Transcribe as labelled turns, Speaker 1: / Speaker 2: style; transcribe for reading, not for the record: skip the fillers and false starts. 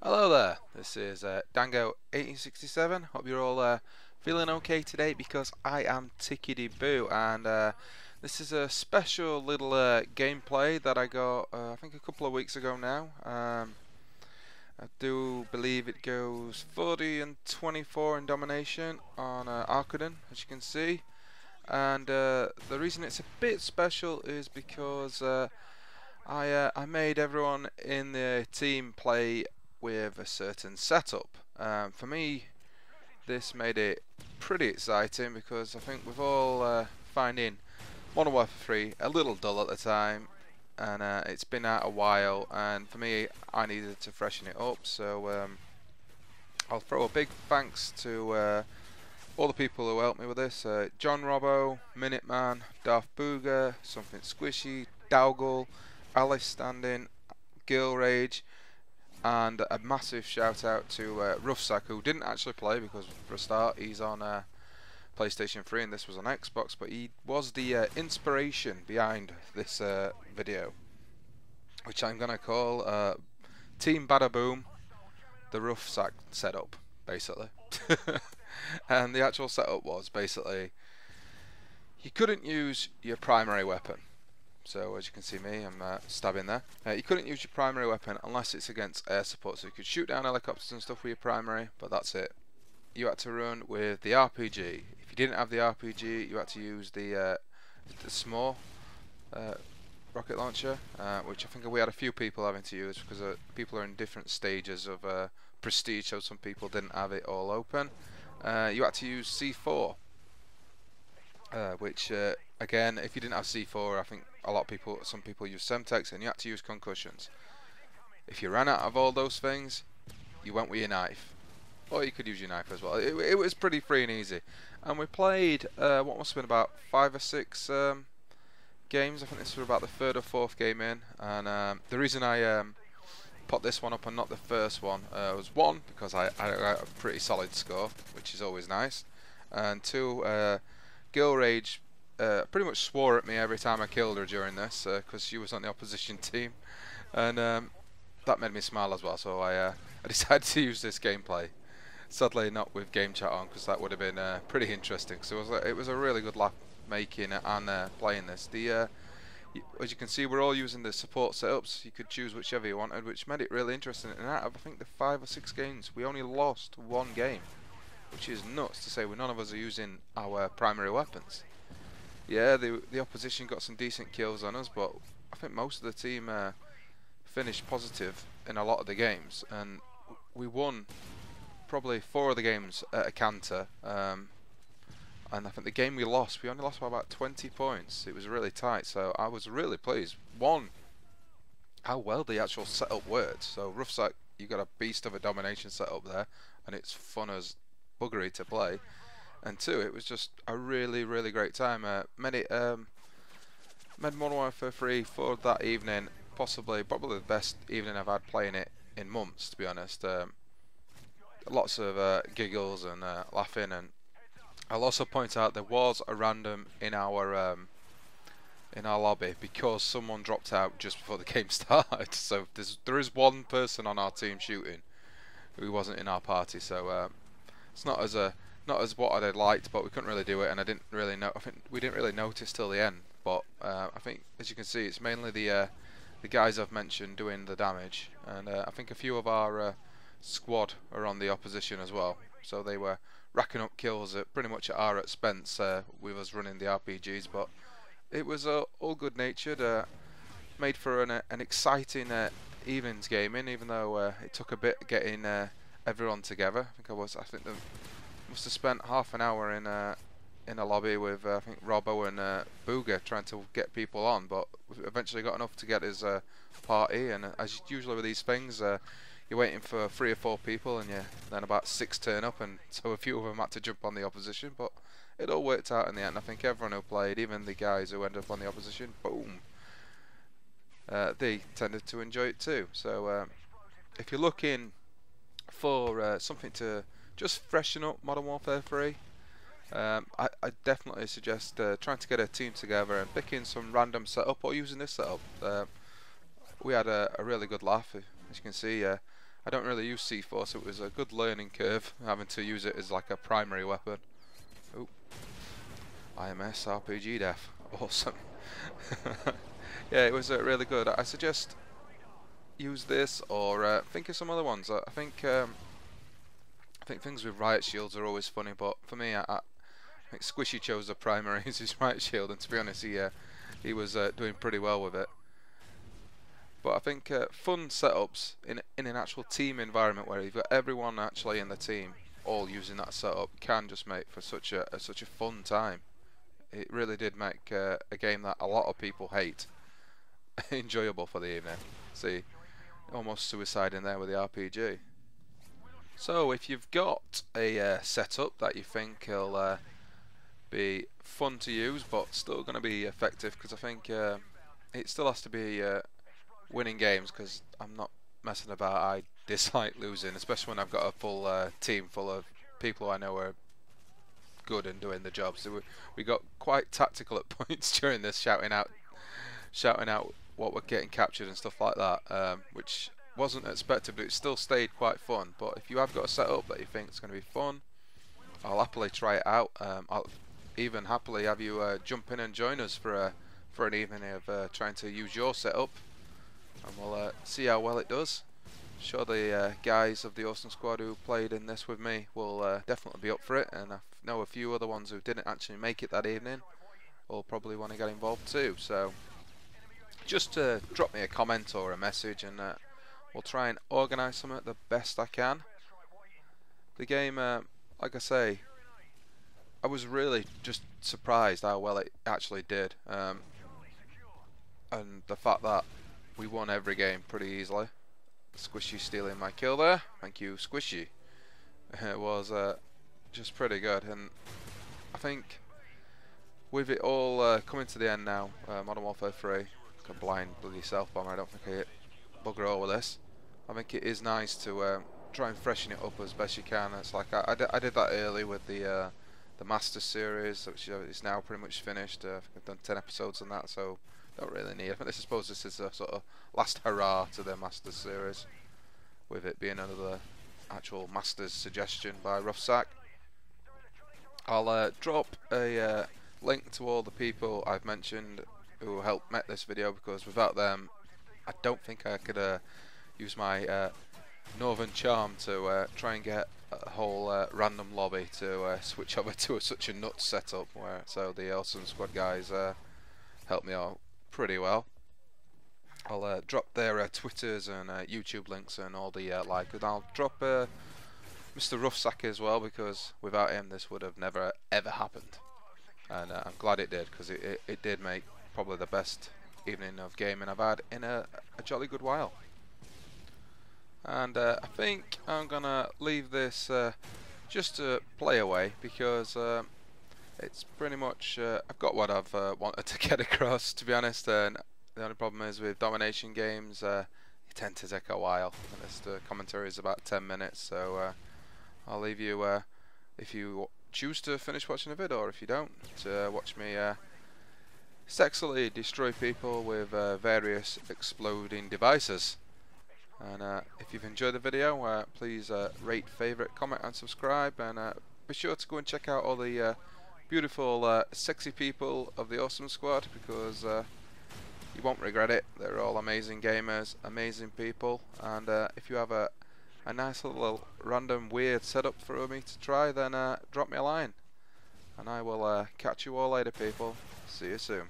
Speaker 1: Hello there, this is Dango 1867. Hope you're all feeling okay today because I am tickety boo, and this is a special little gameplay that I got I think a couple of weeks ago now. I do believe it goes 40 and 24 in Domination on Arkaden, as you can see, and the reason it's a bit special is because I made everyone in the team play with a certain setup. For me, this made it pretty exciting because I think we've all finding Modern Warfare 3 a little dull at the time, and it's been out a while. And for me, I needed to freshen it up. So I'll throw a big thanks to all the people who helped me with this: John Robbo, Minuteman, Darth Booger, Something Squishy, Dowgle, Alice Standing, Girl Rage, and a massive shout out to Ruffsack, who didn't actually play because for a start he's on PlayStation 3 and this was on Xbox, but he was the inspiration behind this video, which I'm going to call Team Badda-Boom, the Ruffsack setup, basically. And the actual setup was basically you couldn't use your primary weapon. So as you can see me, I'm stabbing there. You couldn't use your primary weapon unless it's against air support. So you could shoot down helicopters and stuff with your primary, but that's it. You had to run with the RPG. If you didn't have the RPG, you had to use the small rocket launcher, which I think we had a few people having to use because people are in different stages of prestige. So some people didn't have it all open. You had to use C4. Which again, if you didn't have C4, I think some people use Semtex, and you had to use concussions. If you ran out of all those things, you went with your knife, or you could use your knife as well. It was pretty free and easy, and we played what must have been about 5 or 6 games. I think this was about the 3rd or 4th game in, and the reason I put this one up and not the first one was 1, because I got a pretty solid score, which is always nice, and 2, Girl Rage pretty much swore at me every time I killed her during this because she was on the opposition team, and that made me smile as well. So I decided to use this gameplay. Sadly, not with game chat on, because that would have been pretty interesting. So it was a really good laugh making and playing this. As you can see, we're all using the support setups. You could choose whichever you wanted, which made it really interesting. And out of I think the 5 or 6 games, we only lost 1 game, which is nuts to say. None of us are using our primary weapons. Yeah, the opposition got some decent kills on us, but I think most of the team finished positive in a lot of the games, and we won probably 4 of the games at a canter. And I think the game we lost, we only lost by about 20 points. It was really tight, so I was really pleased. 1, how well the actual setup worked. So Ruffsack, you got a beast of a domination setup there, and it's fun as buggery to play. And 2, it was just a really great time. Made Modern Warfare 3 for that evening probably the best evening I've had playing it in months, to be honest. Lots of giggles and laughing, and I'll also point out there was a random in our lobby because someone dropped out just before the game started. So there is one person on our team shooting who wasn't in our party. So it's not as what I'd liked, but we couldn't really do it, and I didn't really know. I think we didn't really notice till the end. But I think, as you can see, it's mainly the guys I've mentioned doing the damage, and I think a few of our squad are on the opposition as well. So they were racking up kills at pretty much at our expense with us running the RPGs. But it was all good natured, made for an exciting evening's gaming, even though it took a bit getting everyone together. I think they must have spent half an hour in a lobby with I think Robbo and Booger trying to get people on, but we eventually got enough to get his party. And as usually with these things, you're waiting for 3 or 4 people, and then about 6 turn up, and so a few of them had to jump on the opposition. But it all worked out in the end. I think everyone who played, even the guys who ended up on the opposition, boom, they tended to enjoy it too. So if you're looking for something to just freshen up Modern Warfare 3, I definitely suggest trying to get a team together and picking some random setup or using this setup. We had a really good laugh, as you can see. I don't really use C4, so it was a good learning curve having to use it as like a primary weapon. Ooh. IMS RPG def. Awesome. Yeah, it was really good. I suggest use this or think of some other ones. I think things with riot shields are always funny, but for me, I think Squishy chose the primary as his riot shield, and to be honest, he was doing pretty well with it. But I think fun setups in an actual team environment where you've got everyone actually in the team all using that setup can just make for such a fun time. It really did make a game that a lot of people hate enjoyable for the evening. See, almost suicide in there with the RPG. So if you've got a setup that you think will be fun to use but still going to be effective, because I think it still has to be winning games, because I'm not messing about. I dislike losing, especially when I've got a full team full of people who I know are good and doing the job. So we got quite tactical at points during this, shouting out what we're getting captured and stuff like that, which wasn't expected, but it still stayed quite fun. But if you have got a setup that you think is going to be fun, I'll happily try it out. I'll even happily have you jump in and join us for an evening of trying to use your setup, and we'll see how well it does. Sure, the guys of the Awesome Squad who played in this with me will definitely be up for it, and I know a few other ones who didn't actually make it that evening will probably want to get involved too. So just drop me a comment or a message, and we'll try and organise something the best I can. The game, like I say, I was really just surprised how well it actually did, and the fact that we won every game pretty easily. Squishy stealing my kill there, thank you Squishy. It was just pretty good, and I think with it all coming to the end now, Modern Warfare 3, a blind bloody self bomber, I don't think I hit bugger all with this. I think it is nice to try and freshen it up as best you can. It's like I did that early with the Masters series, which is now pretty much finished. I think I've done 10 episodes on that, so don't really need. I suppose this is a sort of last hurrah to the Masters series, with it being another actual Masters suggestion by Ruff Sack. I'll drop a link to all the people I've mentioned who helped make this video, because without them I don't think I could use my northern charm to try and get a whole random lobby to switch over to such a nuts setup. So the Awesome Squad guys helped me out pretty well. I'll drop their Twitters and YouTube links and all the like, and I'll drop Mr. Ruffsack as well, because without him this would have never ever happened, and I'm glad it did, because it did make probably the best evening of gaming I've had in a jolly good while. And I think I'm gonna leave this just to play away, because it's pretty much I've got what I've wanted to get across, to be honest. And the only problem is with Domination games, they tend to take a while, and the commentary is about 10 minutes, so I'll leave you, if you choose to finish watching the video, or if you don't, to watch me sexily destroy people with various exploding devices. And if you've enjoyed the video, please rate, favourite, comment and subscribe, and be sure to go and check out all the beautiful sexy people of the Awesome Squad, because you won't regret it. They're all amazing gamers, amazing people, and if you have a nice little random weird setup for me to try, then drop me a line, and I will catch you all later, people. See you soon.